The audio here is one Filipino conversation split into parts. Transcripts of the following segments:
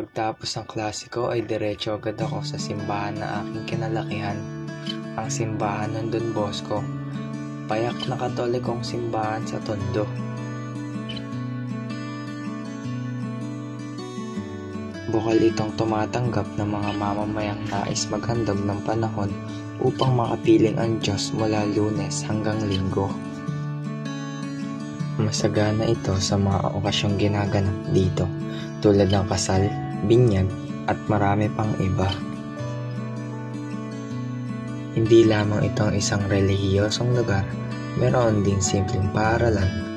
Pagtapos ng klase ko ay diretso agad ako sa simbahan na aking kinalakihan, ang simbahan ng Don Bosco, payak na Katolikong simbahan sa Tondo. Bukal itong tumatanggap ng mga mamamayang nais maghandog ng panahon upang makapiling ang Diyos mula Lunes hanggang Linggo. Masagana ito sa mga okasyong ginaganap dito, tulad ng kasal, binyag, at marami pang iba. Hindi lamang itong isang relihiyosong lugar, meron ding simpleng paaralan.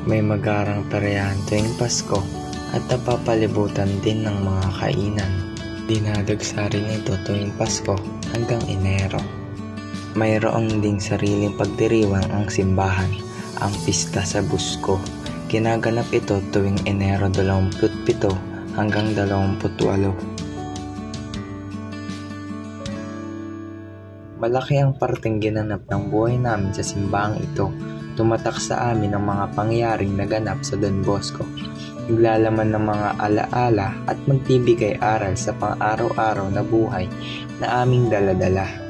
May magarang peryahan tuwing Pasko at napapalibutan din ng mga kainan. Dinadagsa rin ito tuwing Pasko hanggang Enero. Mayroon ding sariling pagdiriwang ang simbahan, ang Pista sa Busko. Ginaganap ito tuwing Enero 27 hanggang 28. Malaki ang parteng ginanap ng buhay namin sa simbahang ito. Tumatak sa amin ang mga pangyayaring naganap sa Don Bosco. Naglalaman ng mga alaala at magbibigay aral sa pang-araw-araw na buhay na aming daladala.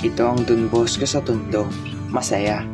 Ito ang Don Bosco sa Tondo. Masaya.